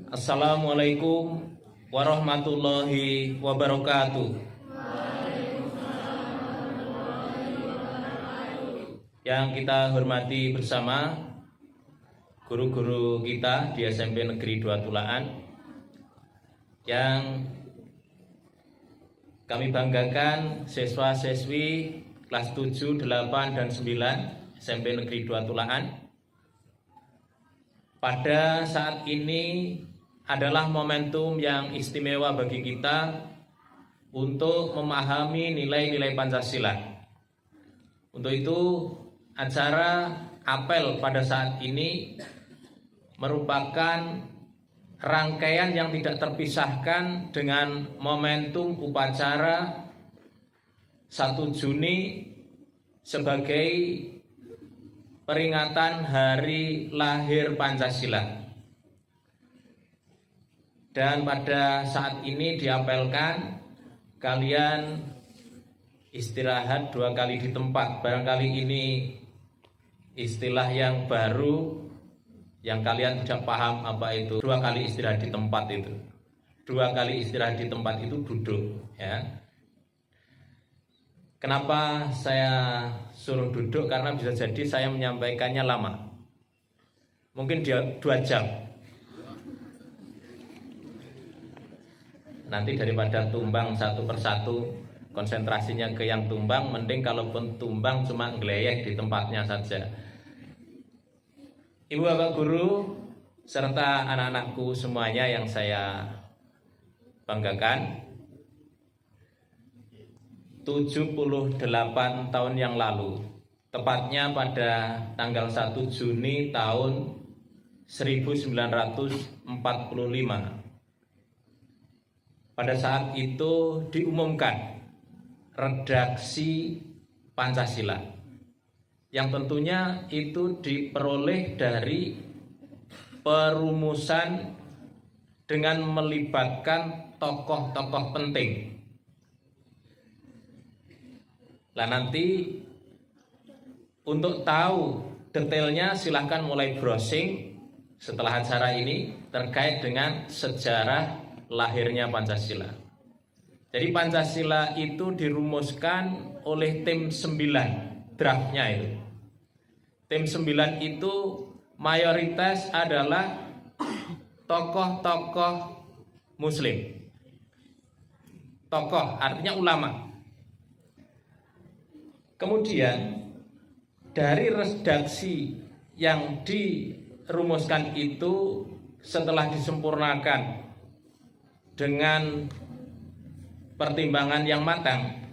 Assalamualaikum warahmatullahi wabarakatuh. Yang kita hormati bersama guru-guru kita di SMP Negeri 2 Tulaan, yang kami banggakan siswa-siswi kelas 7, 8, dan 9 SMP Negeri 2 Tulaan. Pada saat ini adalah momentum yang istimewa bagi kita untuk memahami nilai-nilai Pancasila. Untuk itu, acara apel pada saat ini merupakan rangkaian yang tidak terpisahkan dengan momentum upacara 1 Juni sebagai peringatan hari lahir Pancasila. Dan pada saat ini diapelkan kalian istirahat 2 kali di tempat. Barangkali ini istilah yang baru yang kalian tidak paham apa itu 2 kali istirahat di tempat itu. 2 kali istirahat di tempat itu duduk, ya. Kenapa saya suruh duduk? Karena bisa jadi saya menyampaikannya lama. Mungkin dia 2 jam. Nanti daripada tumbang satu persatu, konsentrasinya ke yang tumbang, mending kalaupun tumbang cuma ngeleyek di tempatnya saja. Ibu bapak guru serta anak-anakku semuanya yang saya banggakan, 78 tahun yang lalu, tepatnya pada tanggal 1 Juni tahun 1945, pada saat itu diumumkan redaksi Pancasila, yang tentunya itu diperoleh dari perumusan dengan melibatkan tokoh-tokoh penting. Nah, nanti untuk tahu detailnya silahkan mulai browsing setelah acara ini terkait dengan sejarah lahirnya Pancasila. Jadi Pancasila itu dirumuskan oleh tim 9, draftnya itu. Tim 9 itu mayoritas adalah tokoh-tokoh muslim. Tokoh artinya ulama. Kemudian dari redaksi yang dirumuskan itu setelah disempurnakan dengan pertimbangan yang matang,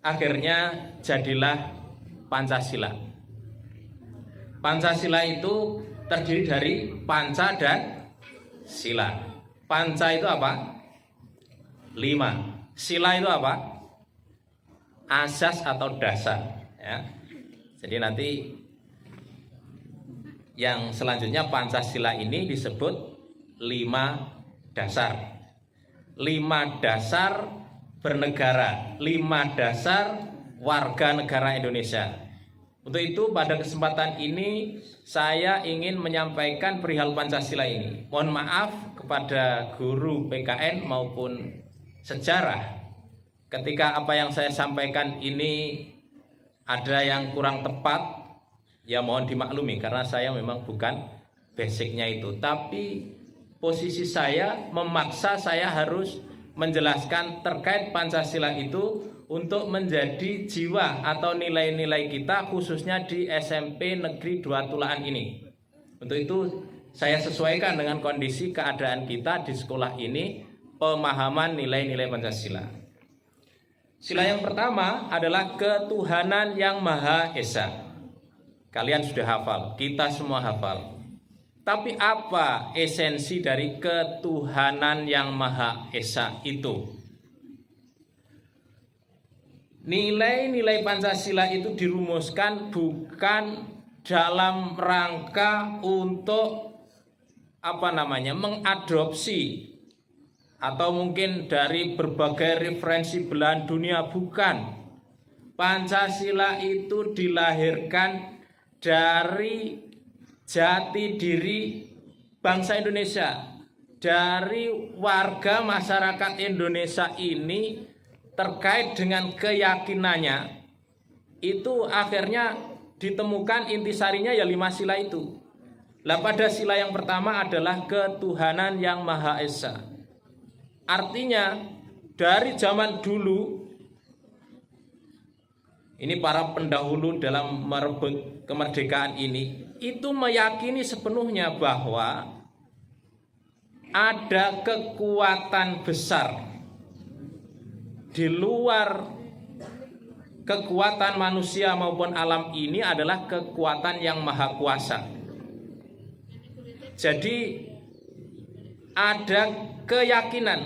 akhirnya jadilah Pancasila. Pancasila itu terdiri dari panca dan sila. Panca itu apa? 5. Sila itu apa? Asas atau dasar, ya. Jadi nanti yang selanjutnya Pancasila ini disebut 5 dasar. 5 dasar bernegara, 5 dasar warga negara Indonesia. Untuk itu pada kesempatan ini saya ingin menyampaikan perihal Pancasila ini. Mohon maaf kepada guru PKN maupun sejarah ketika apa yang saya sampaikan ini ada yang kurang tepat, ya mohon dimaklumi karena saya memang bukan basicnya itu. Tapi posisi saya memaksa saya harus menjelaskan terkait Pancasila itu untuk menjadi jiwa atau nilai-nilai kita khususnya di SMP Negeri 2 Tulaan ini. Untuk itu saya sesuaikan dengan kondisi keadaan kita di sekolah ini, pemahaman nilai-nilai Pancasila. Sila yang pertama adalah ketuhanan yang Maha Esa. Kalian sudah hafal, kita semua hafal. Tapi apa esensi dari ketuhanan yang Maha Esa itu? Nilai-nilai Pancasila itu dirumuskan bukan dalam rangka untuk mengadopsi atau mungkin dari berbagai referensi belahan dunia, bukan. Pancasila itu dilahirkan dari jati diri bangsa Indonesia, dari warga masyarakat Indonesia ini terkait dengan keyakinannya, itu akhirnya ditemukan intisarinya ya 5 sila itu. Lah pada sila yang pertama adalah ketuhanan yang Maha Esa. Artinya dari zaman dulu, ini para pendahulu dalam merebut kemerdekaan ini, itu meyakini sepenuhnya bahwa ada kekuatan besar di luar kekuatan manusia maupun alam ini, adalah kekuatan yang maha kuasa. Jadi ada keyakinan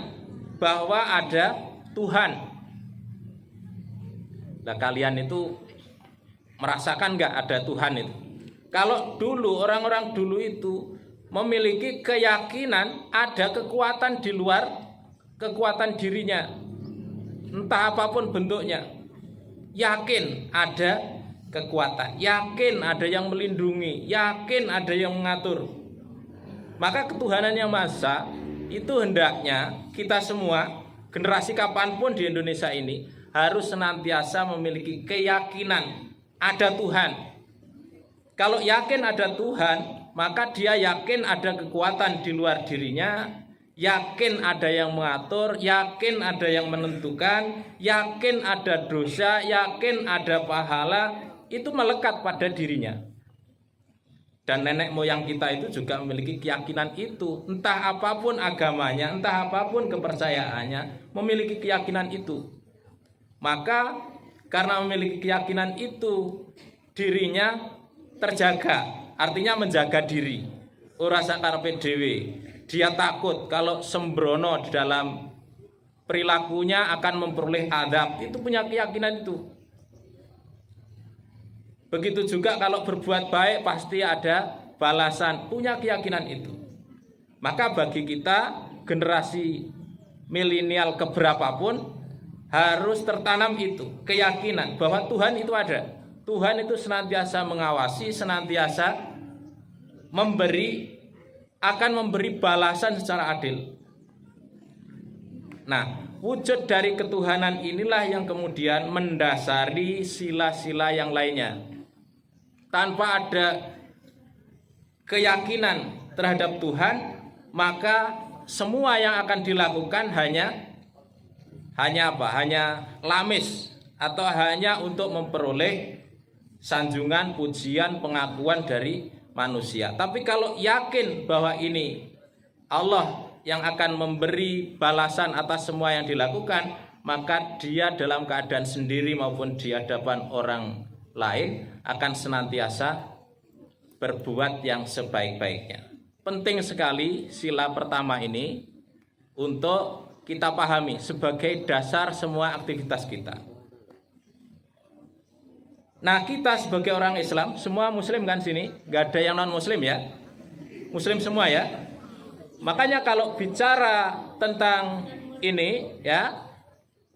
bahwa ada Tuhan. Nah, kalian itu merasakan nggak ada Tuhan itu? Kalau dulu orang-orang dulu itu memiliki keyakinan ada kekuatan di luar kekuatan dirinya, entah apapun bentuknya, yakin ada kekuatan, yakin ada yang melindungi, yakin ada yang mengatur. Maka ketuhanan yang Maha Esa itu hendaknya kita semua, generasi kapanpun di Indonesia ini, harus senantiasa memiliki keyakinan ada Tuhan. Kalau yakin ada Tuhan, maka dia yakin ada kekuatan di luar dirinya, yakin ada yang mengatur, yakin ada yang menentukan, yakin ada dosa, yakin ada pahala, itu melekat pada dirinya. Dan nenek moyang kita itu juga memiliki keyakinan itu. Entah apapun agamanya, entah apapun kepercayaannya, memiliki keyakinan itu. Maka karena memiliki keyakinan itu, dirinya terjaga, artinya menjaga diri. Ora sakarepe dhewe. Dia takut kalau sembrono di dalam perilakunya akan memperoleh adab. Itu punya keyakinan itu. Begitu juga kalau berbuat baik pasti ada balasan, punya keyakinan itu. Maka bagi kita generasi milenial keberapapun harus tertanam itu keyakinan bahwa Tuhan itu ada. Tuhan itu senantiasa mengawasi, senantiasa akan memberi balasan secara adil. Nah, wujud dari ketuhanan inilah yang kemudian mendasari sila-sila yang lainnya. Tanpa ada keyakinan terhadap Tuhan, maka semua yang akan dilakukan hanya apa? Hanya lamis, atau hanya untuk memperoleh sanjungan, pujian, pengakuan dari manusia. Tapi kalau yakin bahwa ini Allah yang akan memberi balasan atas semua yang dilakukan, maka dia dalam keadaan sendiri maupun di hadapan orang lain akan senantiasa berbuat yang sebaik-baiknya. Penting sekali sila pertama ini untuk kita pahami sebagai dasar semua aktivitas kita. Nah, kita sebagai orang Islam, semua muslim kan sini, gak ada yang non muslim ya, muslim semua ya. Makanya kalau bicara tentang ini ya,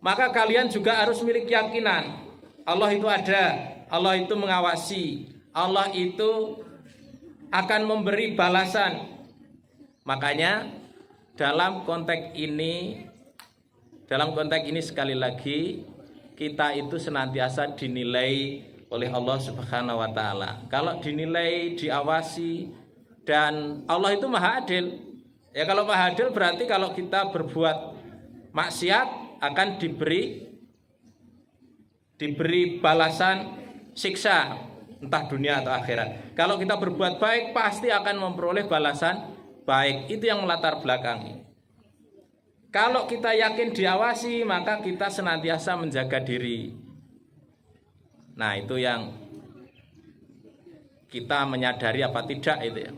maka kalian juga harus memiliki keyakinan Allah itu ada, Allah itu mengawasi, Allah itu akan memberi balasan. Makanya dalam konteks ini sekali lagi kita itu senantiasa dinilai oleh Allah Subhanahu wa taala. Kalau dinilai, diawasi, dan Allah itu Maha Adil. Ya, kalau Maha Adil berarti kalau kita berbuat maksiat akan diberi balasan siksa, entah dunia atau akhirat. Kalau kita berbuat baik pasti akan memperoleh balasan baik. Itu yang melatar belakangi. Kalau kita yakin diawasi, maka kita senantiasa menjaga diri. Nah, itu yang kita menyadari apa tidak itu ya.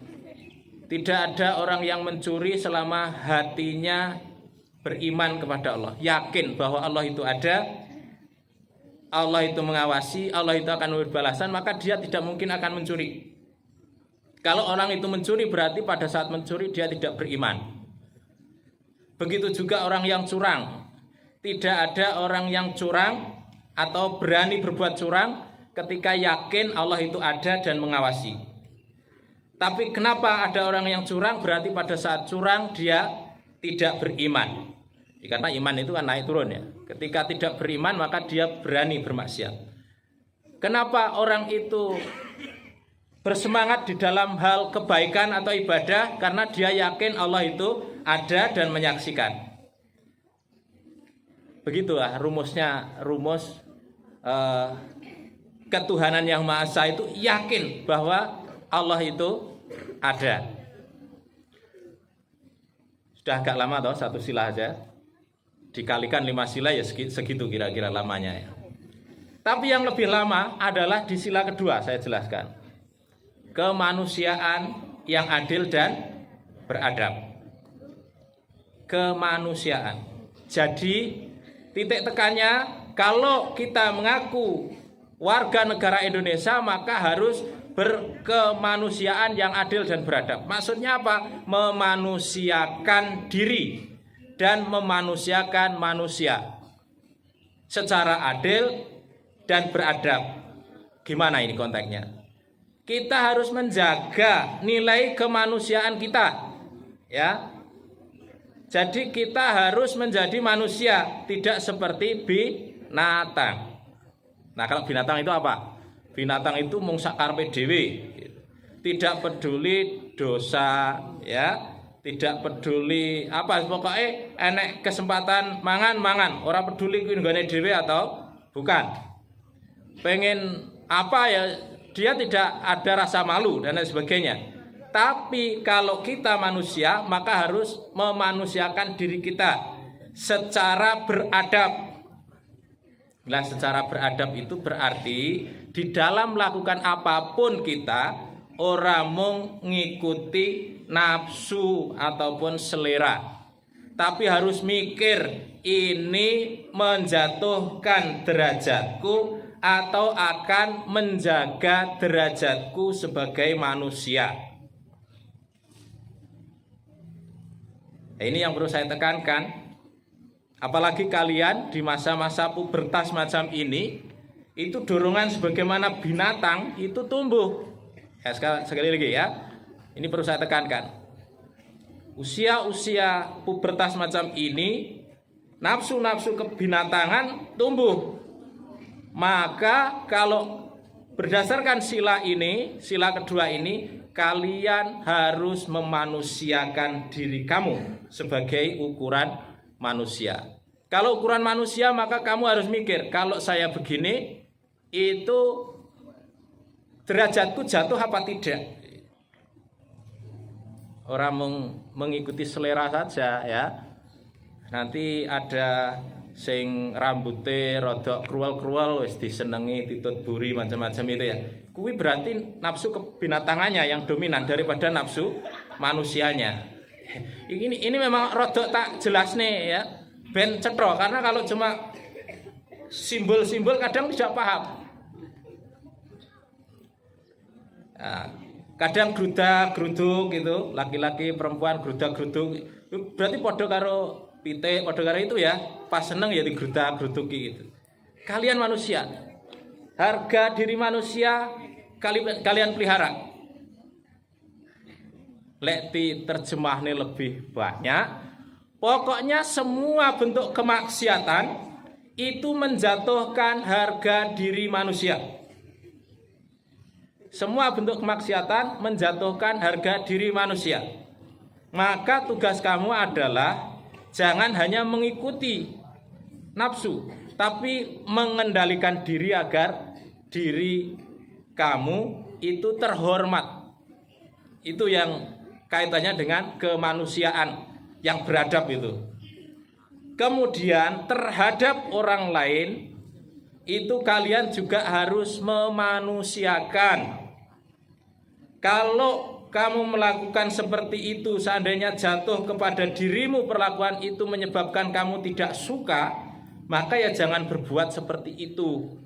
Tidak ada orang yang mencuri selama hatinya beriman kepada Allah, yakin bahwa Allah itu ada, Allah itu mengawasi, Allah itu akan memberi balasan, maka dia tidak mungkin akan mencuri. Kalau orang itu mencuri berarti pada saat mencuri dia tidak beriman. Begitu juga orang yang curang. Tidak ada orang yang curang atau berani berbuat curang ketika yakin Allah itu ada dan mengawasi. Tapi kenapa ada orang yang curang? Berarti pada saat curang dia tidak beriman. Karena iman itu kan naik turun ya. Ketika tidak beriman maka dia berani bermaksiat. Kenapa orang itu bersemangat di dalam hal kebaikan atau ibadah? Karena dia yakin Allah itu ada dan menyaksikan. Begitulah rumusnya, rumus ketuhanan yang Maha Esa itu yakin bahwa Allah itu ada. Sudah agak lama toh, satu sila aja dikalikan 5 sila ya segitu kira-kira lamanya ya. Tapi yang lebih lama adalah di sila kedua, saya jelaskan. Kemanusiaan yang adil dan beradab. Kemanusiaan. Jadi titik tekannya, kalau kita mengaku warga negara Indonesia maka harus berkemanusiaan yang adil dan beradab. Maksudnya apa? Memanusiakan diri dan memanusiakan manusia secara adil dan beradab. Gimana ini konteksnya? Kita harus menjaga nilai kemanusiaan kita, ya. Jadi kita harus menjadi manusia, tidak seperti binatang. Nah, kalau binatang itu apa? Binatang itu mung sak karepe dhewe. Tidak peduli dosa, ya. Tidak peduli apa, pokoknya enek kesempatan mangan, ora peduli kuwi nggone dhewe atau bukan. Pengen apa ya, dia tidak ada rasa malu dan lain sebagainya. Tapi kalau kita manusia maka harus memanusiakan diri kita secara beradab. Nah, secara beradab itu berarti di dalam melakukan apapun kita ora mung ngikuti nafsu ataupun selera, tapi harus mikir ini menjatuhkan derajatku atau akan menjaga derajatku sebagai manusia. Nah, ini yang perlu saya tekankan. Apalagi kalian di masa-masa pubertas macam ini, itu dorongan sebagaimana binatang itu tumbuh. Ya, sekali lagi ya, ini perlu saya tekankan. Usia-usia pubertas macam ini, nafsu-nafsu kebinatangan tumbuh. Maka kalau berdasarkan sila ini, sila kedua ini, kalian harus memanusiakan diri kamu sebagai ukuran manusia. Kalau ukuran manusia maka kamu harus mikir, kalau saya begini itu derajatku jatuh apa tidak. Orang mengikuti selera saja ya. Nanti ada sing rambutnya rodok kruwel-kruwel wis disenengi titut buri macam-macam itu ya. Kuwi berarti nafsu kebinatangannya yang dominan daripada nafsu manusianya. Ini memang rodok tak jelas nih ya. Ben cetro, karena kalau cuma simbol-simbol kadang tidak paham. Nah, kadang gerudak-geruduk gitu, laki-laki perempuan gerudak-geruduk, berarti podo karo pitik, podo karo itu ya, pas seneng ya digerudak-geruduki gitu. Kalian manusia, harga diri manusia kalian pelihara. Lek terjemahnya lebih banyak. Pokoknya semua bentuk kemaksiatan itu menjatuhkan harga diri manusia. Semua bentuk kemaksiatan menjatuhkan harga diri manusia. Maka tugas kamu adalah jangan hanya mengikuti nafsu, tapi mengendalikan diri agar diri kamu itu terhormat. Itu yang kaitannya dengan kemanusiaan yang beradab itu. Kemudian terhadap orang lain itu kalian juga harus memanusiakan. Kalau kamu melakukan seperti itu, seandainya jatuh kepada dirimu perlakuan itu menyebabkan kamu tidak suka, maka ya jangan berbuat seperti itu.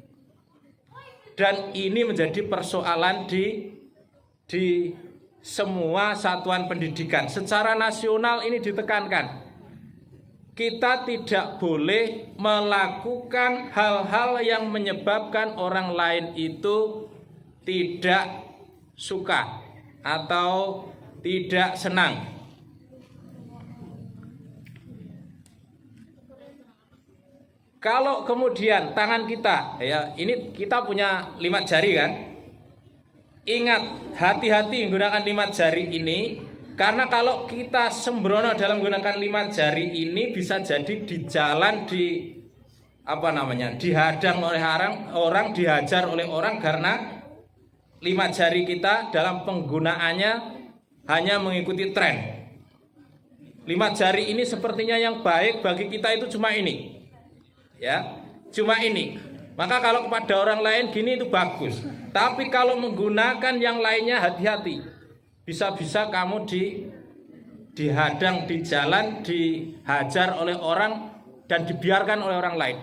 Dan ini menjadi persoalan di semua satuan pendidikan secara nasional. Ini ditekankan, kita tidak boleh melakukan hal-hal yang menyebabkan orang lain itu tidak suka atau tidak senang. Kalau kemudian tangan kita, ya ini kita punya 5 jari kan? Ingat, hati-hati menggunakan 5 jari ini, karena kalau kita sembrono dalam menggunakan 5 jari ini bisa jadi di jalan dihadang oleh orang, dihajar oleh orang karena 5 jari kita dalam penggunaannya hanya mengikuti tren. 5 jari ini sepertinya yang baik bagi kita itu cuma ini. Ya, cuma ini. Maka kalau kepada orang lain gini itu bagus. Tapi kalau menggunakan yang lainnya hati-hati. Bisa-bisa kamu dihadang di jalan, dihajar oleh orang dan dibiarkan oleh orang lain.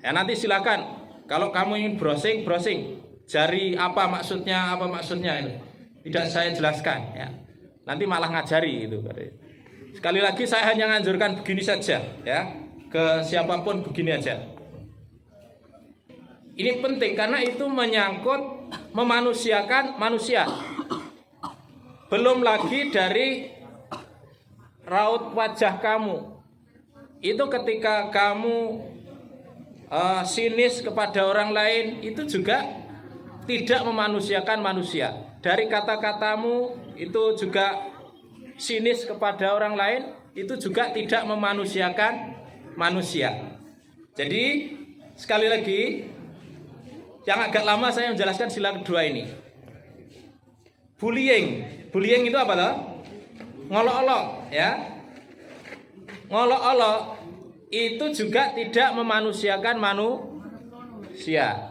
Ya nanti silakan. Kalau kamu ingin browsing. Jari apa maksudnya ini. Tidak saya jelaskan ya. Nanti malah ngajari itu. Sekali lagi saya hanya nganjurkan begini saja ya. Ke siapapun begini aja. Ini penting karena itu menyangkut memanusiakan manusia. Belum lagi dari raut wajah kamu. Itu ketika kamu sinis kepada orang lain, itu juga tidak memanusiakan manusia. Dari kata-katamu itu juga sinis kepada orang lain, itu juga tidak memanusiakan manusia. Jadi sekali lagi, yang agak lama saya menjelaskan sila kedua ini. Bullying itu apa toh? Ngolok-olok ya. Ngolok-olok itu juga tidak memanusiakan manusia.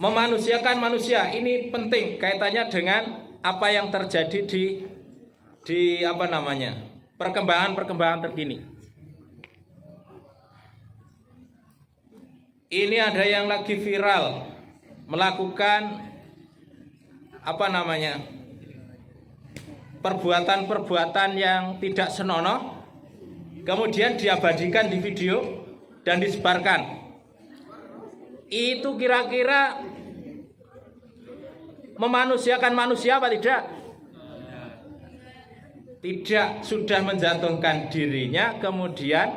Memanusiakan manusia ini penting kaitannya dengan apa yang terjadi di perkembangan terkini. Ini ada yang lagi viral melakukan perbuatan-perbuatan yang tidak senonoh, kemudian diabadikan di video dan disebarkan. Itu kira-kira memanusiakan manusia apa tidak? Tidak, sudah menjatuhkan dirinya, kemudian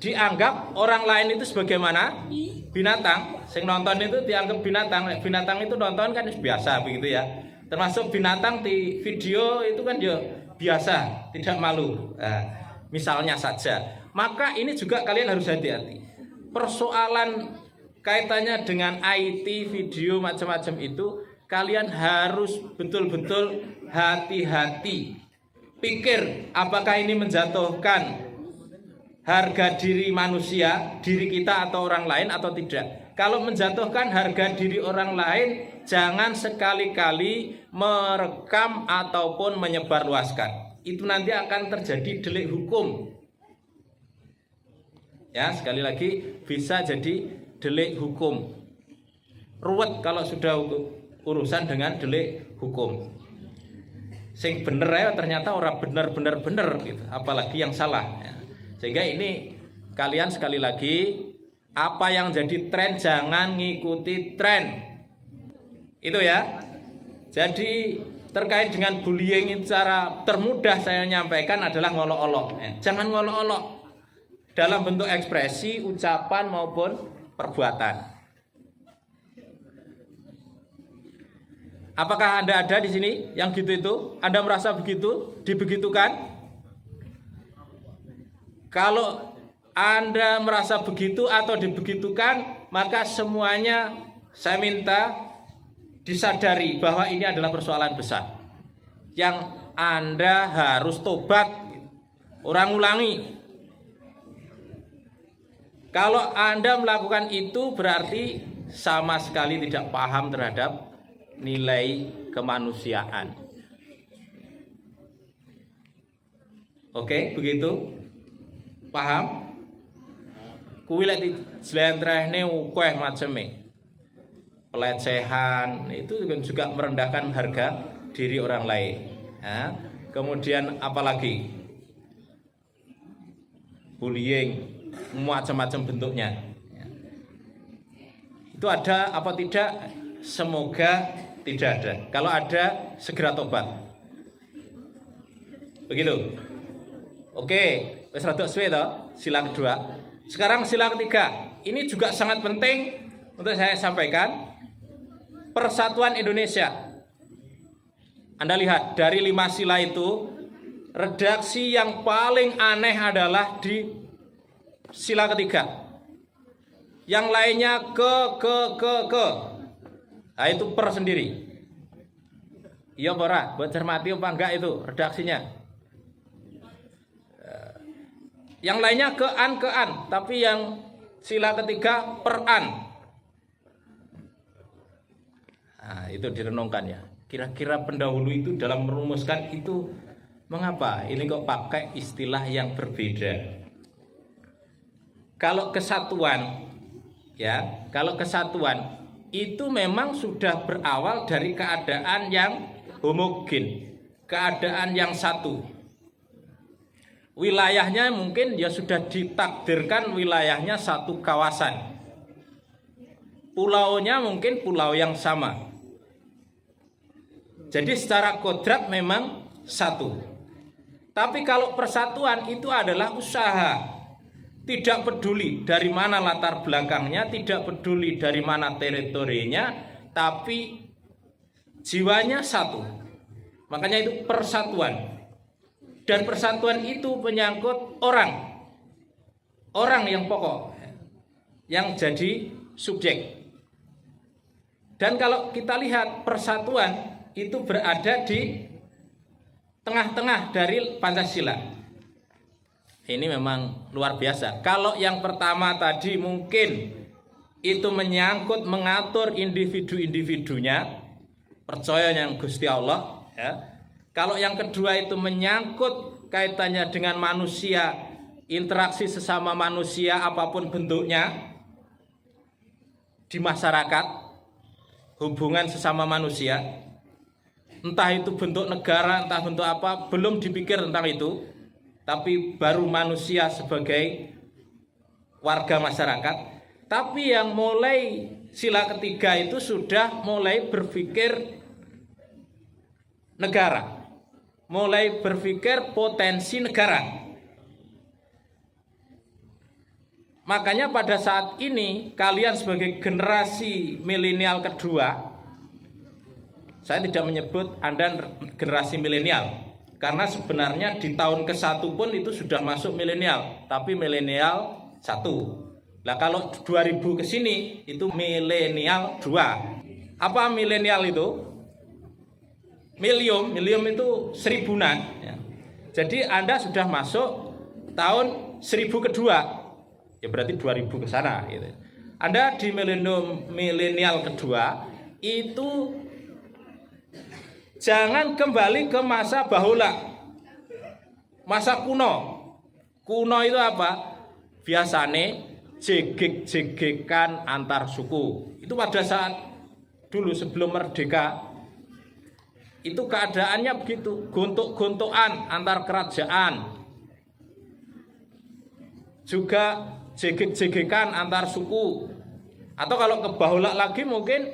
dianggap orang lain itu sebagaimana binatang. Sing nonton itu dianggap binatang. Binatang itu nonton kan biasa begitu ya. Termasuk binatang di video itu kan ya biasa, tidak malu. Misalnya saja. Maka ini juga kalian harus hati-hati. Persoalan kaitannya dengan IT, video macam-macam itu, kalian harus betul-betul hati-hati. Pikir apakah ini menjatuhkan harga diri manusia, diri kita atau orang lain atau tidak. Kalau menjatuhkan harga diri orang lain, jangan sekali-kali merekam ataupun menyebarluaskan. Itu nanti akan terjadi delik hukum. Ya, sekali lagi bisa jadi delik hukum. Ruwet kalau sudah urusan dengan delik hukum. Sing bener ya ternyata orang bener gitu, apalagi yang salah ya. Sehingga ini kalian sekali lagi, apa yang jadi tren jangan ngikuti tren. Itu ya. Jadi terkait dengan bullying secara termudah saya nyampaikan adalah ngolok-olok. Jangan ngolok-olok dalam bentuk ekspresi, ucapan maupun perbuatan. Apakah Anda ada di sini yang gitu itu? Anda merasa begitu, dibegitukan? Kalau Anda merasa begitu atau dibegitukan, maka semuanya saya minta disadari bahwa ini adalah persoalan besar yang Anda harus tobat, ulangi. Kalau Anda melakukan itu berarti sama sekali tidak paham terhadap nilai kemanusiaan. Oke, begitu? Paham? Kuwi lek dijlentrehne akeh maceme. Pelecehan itu juga merendahkan harga diri orang lain. Ya. Kemudian apalagi? Bullying, macam-macam bentuknya. Ya. Itu ada apa tidak? semoga tidak ada. Kalau ada, segera tobat. Begitu. Oke, wis rada suwe to, sila kedua. Sekarang sila ketiga. Ini juga sangat penting untuk saya sampaikan. Persatuan Indonesia. Anda lihat dari 5 sila itu, redaksi yang paling aneh adalah di sila ketiga. Yang lainnya ke. Nah, itu per sendiri. Iya ora, buat cermati apa enggak itu redaksinya. Yang lainnya ke an, tapi yang sila ketiga per an. Nah, itu direnungkan ya. Kira-kira pendahulu itu dalam merumuskan itu mengapa ini kok pakai istilah yang berbeda? Kalau kesatuan itu memang sudah berawal dari keadaan yang homogen, keadaan yang satu. Wilayahnya mungkin ya sudah ditakdirkan wilayahnya satu kawasan. Pulaunya mungkin pulau yang sama. Jadi secara kodrat memang satu. Tapi kalau persatuan itu adalah usaha. Tidak peduli dari mana latar belakangnya, tidak peduli dari mana teritorinya, tapi jiwanya satu. Makanya itu persatuan. Dan persatuan itu menyangkut orang. Orang yang pokok, yang jadi subjek. Dan kalau kita lihat persatuan itu berada di tengah-tengah dari Pancasila. Ini memang luar biasa. Kalau yang pertama tadi mungkin itu menyangkut mengatur individu-individunya, percaya yang Gusti Allah ya. Kalau yang kedua itu menyangkut kaitannya dengan manusia, interaksi sesama manusia apapun bentuknya di masyarakat, hubungan sesama manusia, entah itu bentuk negara, entah bentuk apa, belum dipikir tentang itu. Tapi baru manusia sebagai warga masyarakat. Tapi yang mulai sila ketiga itu sudah mulai berpikir negara, mulai berpikir potensi negara. Makanya pada saat ini kalian sebagai generasi milenial kedua, saya tidak menyebut Anda generasi milenial. Karena sebenarnya di tahun ke-1 pun itu sudah masuk milenial, tapi milenial 1. Nah kalau 2000 ke sini itu milenial 2. Apa milenial itu? Milium itu seribunan ya. Jadi Anda sudah masuk tahun 1000 kedua. Ya berarti 2000 ke sana gitu. Anda di milenial kedua itu jangan kembali ke masa bahula, masa kuno. Kuno itu apa? Biasanya jegek-jegekan antar suku. Itu pada saat dulu sebelum merdeka, itu keadaannya begitu. Gontok-gontokan antar kerajaan, juga jegek-jegekan antar suku. Atau kalau ke bahula lagi mungkin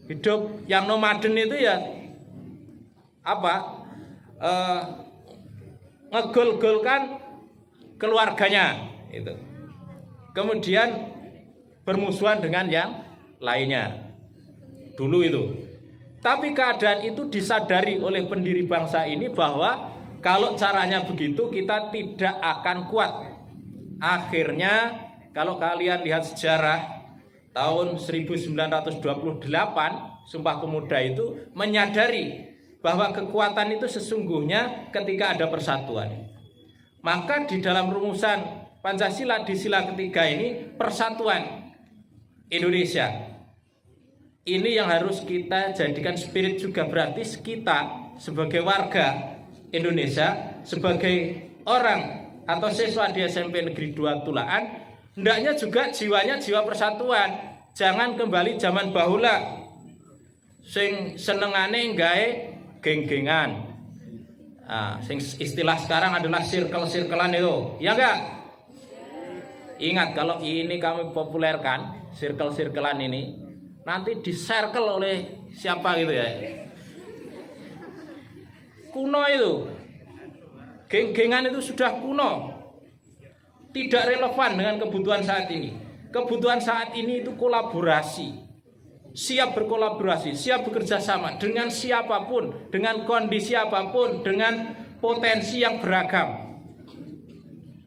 hidup yang nomaden itu ya ngegol-golkan keluarganya itu. Kemudian bermusuhan dengan yang lainnya dulu itu. Tapi keadaan itu disadari oleh pendiri bangsa ini bahwa kalau caranya begitu kita tidak akan kuat. Akhirnya kalau kalian lihat sejarah tahun 1928 Sumpah Pemuda itu menyadari bahwa kekuatan itu sesungguhnya ketika ada persatuan. Maka di dalam rumusan Pancasila di sila ketiga ini persatuan Indonesia. Ini yang harus kita jadikan spirit juga, berarti kita sebagai warga Indonesia, sebagai orang atau siswa di SMP Negeri 2 Tulaan, hendaknya juga jiwanya jiwa persatuan. Jangan kembali zaman bahula sing senengane gawe geng-gengan. Sing istilah sekarang adalah circle-circlean itu. Ya enggak? Ingat kalau ini kami populerkan, circle-circlean ini, nanti di-circle oleh siapa gitu ya. Kuno itu, geng-gengan itu sudah kuno, tidak relevan dengan kebutuhan saat ini. Kebutuhan saat ini itu kolaborasi, siap berkolaborasi, siap bekerja sama dengan siapapun, dengan kondisi apapun, dengan potensi yang beragam.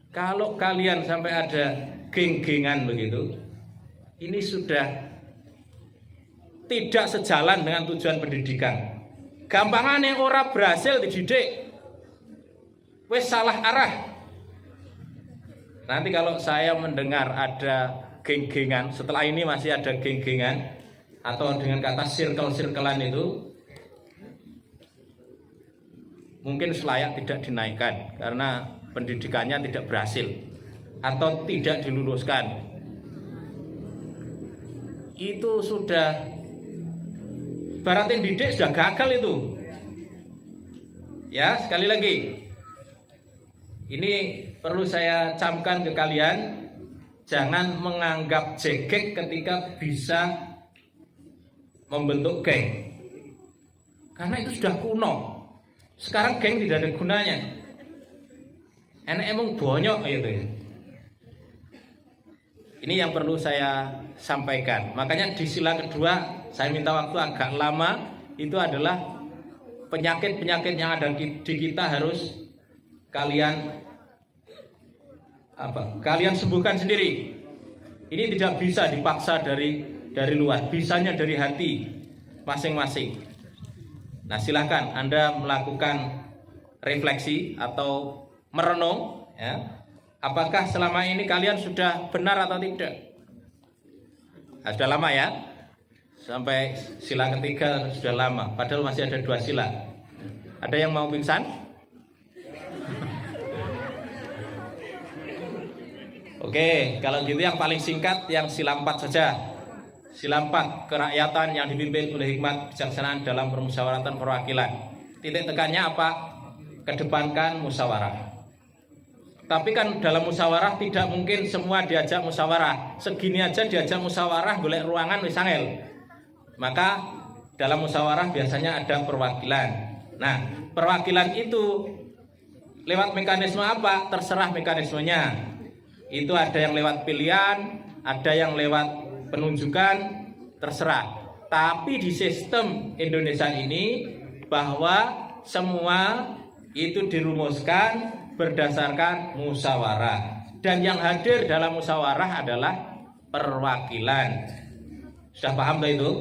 Kalau kalian sampai ada geng-gengan begitu, ini sudah tidak sejalan dengan tujuan pendidikan. Gampangan yang orang berhasil dididik, wes salah arah. Nanti kalau saya mendengar ada geng-gengan, setelah ini masih ada geng-gengan atau dengan kata circle-circlean itu, mungkin selayak tidak dinaikkan karena pendidikannya tidak berhasil atau tidak diluluskan. Itu sudah baratin didik sudah gagal itu. Ya, sekali lagi, ini perlu saya camkan ke kalian, jangan menganggap jegek ketika bisa membentuk geng, karena itu sudah kuno. Sekarang geng tidak ada gunanya. Enak emang bonyok gitu ya. Ini yang perlu saya sampaikan. Makanya di sila kedua saya minta waktu agak lama. Itu adalah penyakit-penyakit yang ada di kita harus kalian sembuhkan sendiri. Ini tidak bisa dipaksa dari luar, bisanya dari hati masing-masing. Nah, silahkan Anda melakukan refleksi atau merenung, ya. Apakah selama ini kalian sudah benar atau tidak? Nah, sudah lama ya, sampai sila ketiga sudah lama, padahal masih ada 2 sila. Ada yang mau pingsan? Oke, kalau gitu yang paling singkat yang sila 4 saja. Sila 4, kerakyatan yang dipimpin oleh hikmat bijaksanaan dalam permusyawaratan perwakilan. Titik tekannya apa? Kedepankan musyawarah. Tapi kan dalam musyawarah tidak mungkin semua diajak musyawarah. Segini aja diajak musyawarah, golek ruangan wis angel. Maka dalam musyawarah biasanya ada perwakilan. Nah, perwakilan itu lewat mekanisme apa? Terserah mekanismenya. Itu ada yang lewat pilihan, ada yang lewat penunjukan, terserah. Tapi di sistem Indonesia ini bahwa semua itu dirumuskan berdasarkan musyawarah, dan yang hadir dalam musyawarah adalah perwakilan. Sudah paham tak itu?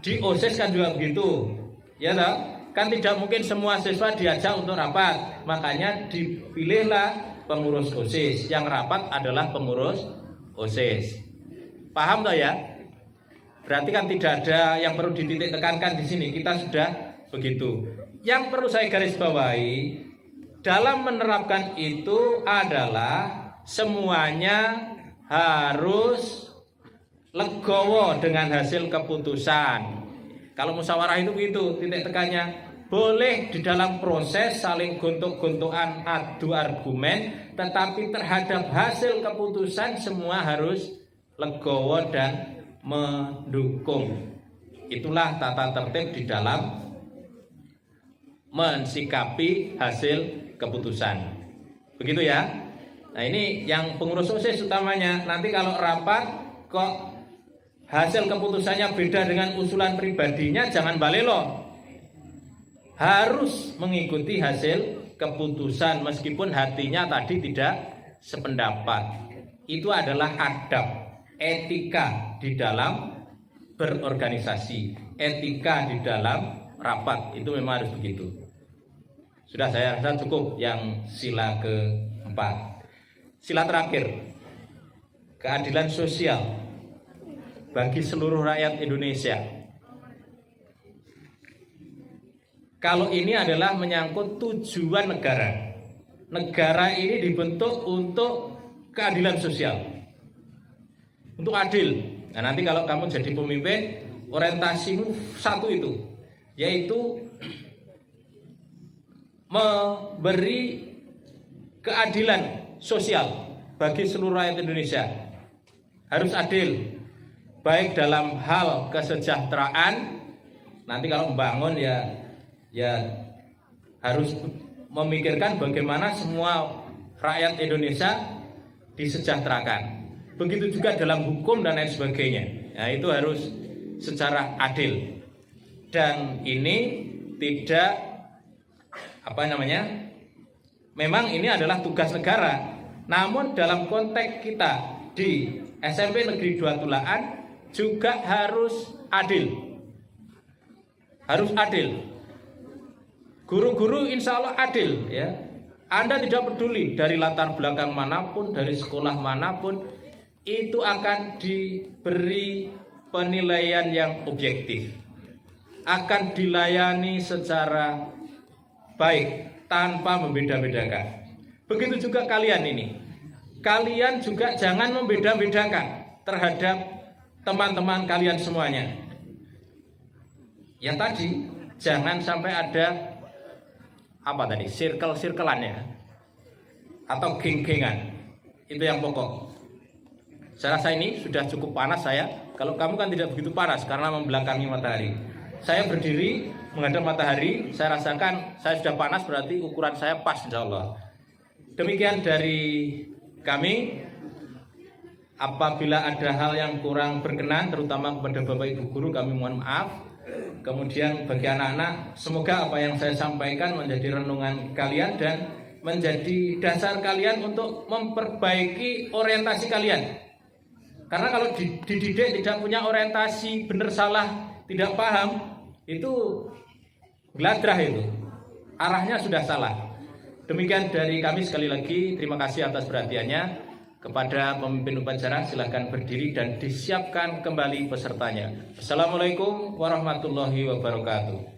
Di OSIS kan juga begitu, ya tak? Kan tidak mungkin semua siswa diajak untuk rapat, makanya dipilihlah pengurus OSIS. Yang rapat adalah pengurus OSIS. Paham tak ya? Berarti kan tidak ada yang perlu dititik tekankan di sini. Kita sudah begitu. Yang perlu saya garis bawahi dalam menerapkan itu adalah semuanya harus legowo dengan hasil keputusan. Kalau musyawarah itu begitu, titik tekannya. Boleh di dalam proses saling gontok-gontokan adu argumen, tetapi terhadap hasil keputusan semua harus legowo dan mendukung. Itulah tata tertib di dalam mensikapi hasil keputusan. Begitu ya. Nah, ini yang pengurus OSIS utamanya. Nanti kalau rapat kok hasil keputusannya beda dengan usulan pribadinya, jangan balelo. Harus mengikuti hasil keputusan meskipun hatinya tadi tidak sependapat. Itu adalah adab, etika di dalam berorganisasi, etika di dalam rapat. Itu memang harus begitu. Sudah, saya rasa cukup yang sila keempat. Sila terakhir, keadilan sosial bagi seluruh rakyat Indonesia. Kalau ini adalah menyangkut tujuan negara. Negara ini dibentuk untuk keadilan sosial, untuk adil. Nah, nanti kalau kamu jadi pemimpin, orientasimu satu itu, yaitu memberi keadilan sosial bagi seluruh rakyat Indonesia. Harus adil, baik dalam hal kesejahteraan. Nanti kalau membangun ya harus memikirkan bagaimana semua rakyat Indonesia disejahterakan. Begitu juga dalam hukum dan lain sebagainya. Nah, itu harus secara adil. Dan ini tidak memang ini adalah tugas negara. Namun dalam konteks kita di SMP Negeri 2 Tulaan juga harus adil. Harus adil. Guru-guru insya Allah adil ya. Anda tidak peduli dari latar belakang manapun, dari sekolah manapun, itu akan diberi penilaian yang objektif. Akan dilayani secara baik tanpa membeda-bedakan. Begitu juga kalian ini. Kalian juga jangan membeda-bedakan terhadap teman-teman kalian semuanya. Yang tadi jangan sampai ada circle-circlean ya, atau geng-gengan. Itu yang pokok. Saya rasa ini sudah cukup panas saya. Kalau kamu kan tidak begitu panas karena membelakangi matahari. Saya berdiri menghadap matahari, saya rasakan saya sudah panas, berarti ukuran saya pas insya Allah. Demikian dari kami. Apabila ada hal yang kurang berkenan, terutama kepada Bapak Ibu Guru, kami mohon maaf. Kemudian bagi anak-anak, semoga apa yang saya sampaikan menjadi renungan kalian dan menjadi dasar kalian untuk memperbaiki orientasi kalian. Karena kalau dididik tidak punya orientasi benar salah, tidak paham, itu gladrah itu. Arahnya sudah salah. Demikian dari kami, sekali lagi terima kasih atas perhatiannya. Kepada pemimpin upacara silakan berdiri dan disiapkan kembali pesertanya. Assalamualaikum warahmatullahi wabarakatuh.